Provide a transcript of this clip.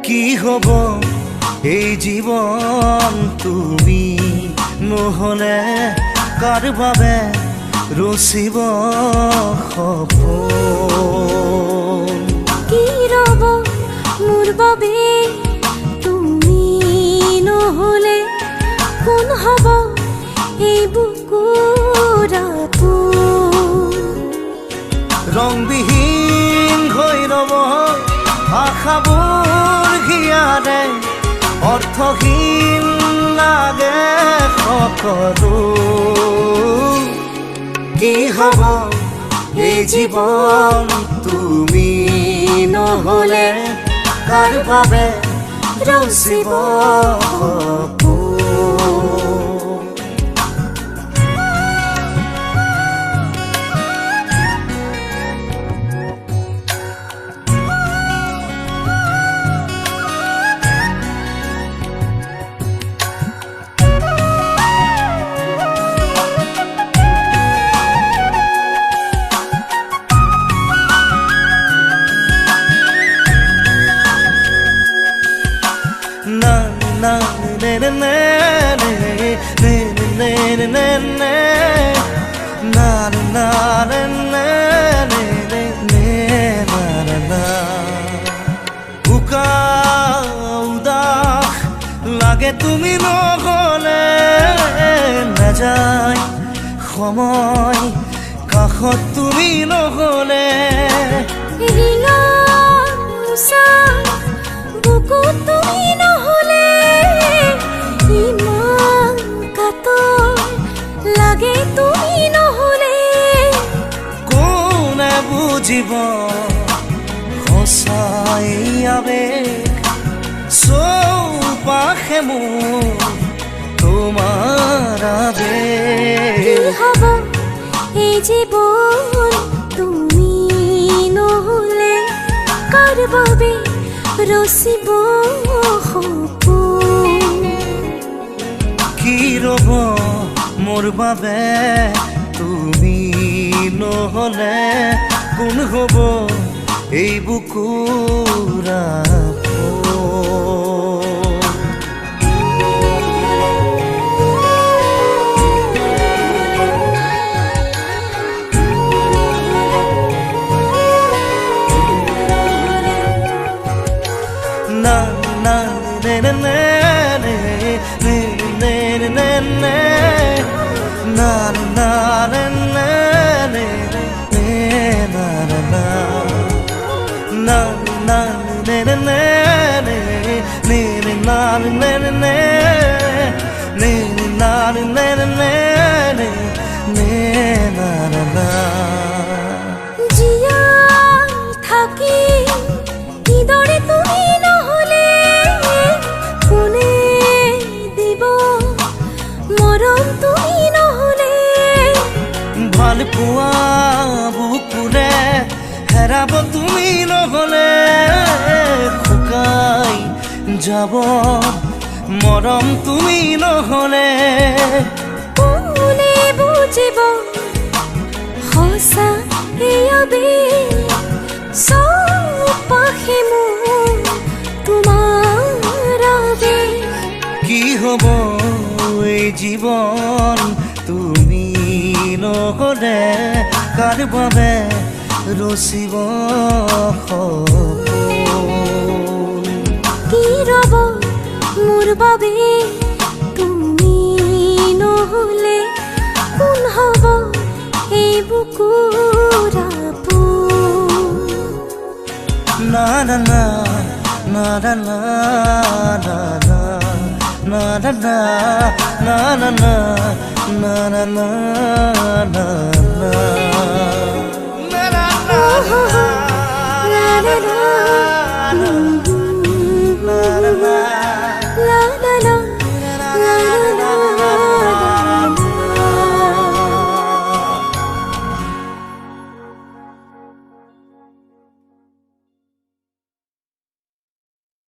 কি হব এই জীবন তুমি নহলে কাৰ বাবে ৰচিব সপোন কি ৰব মোৰ বাবে তুমি নহলে কোন হব এই বুকুৰ আপোন ৰংবিহীন হৈ ৰব আশাবোৰ হিয়াৰে অৰ্থহীন লাগে সকলো কি হব এই জীৱন তুমি নহলে কাৰ বাবে ৰচিব সপোন na ne ne ne ne ne ne ne ne ne na na ne ne ne ne na na na uka udah lage tumi নহলে না যায় সময় কাষত তুমি নহলে ৰিঙা উষা বুকু তুমি নহলে ইমান কাতৰ লাগে তুমি নহলে কোনে বুজিব সঁচাই আবেগ চৌপাশে মোৰ তোমাৰ আবেগ কি হব এই জীৱন তুমি নহলে কাৰ বাবে ৰচিব সপোন কি ৰব মোৰ বাবে তুমি নহলে কোন হব এই বুকুৰ na na ne ne ne ne ne ne ne ne na na ne ne ne ne na na na na na ne ne ne ne ne na ne ne ne ne na ne ne ne ne ne na na na জিয়া থাকি কিদৰে তুমি নহলে কোনে দিব মৰম তুমি নহলে ভাল পোৱা বুকুৰে হেৰাব তুমি নহলে শুকাই যাব মৰম তুমি নহলে কোনে বুজিব সঁচা এই আবেগ চৌপাশে মোৰ তোমাৰ আবেগ কি হব এই জীৱন তুমি নহলে কাৰ বাবে ৰচিব সপোন কি ৰব মোৰ বাবে তুমি নহলে কোন হব এই বুকুৰ আপোন na na na na na na na na na na na na na na na na na na la la la la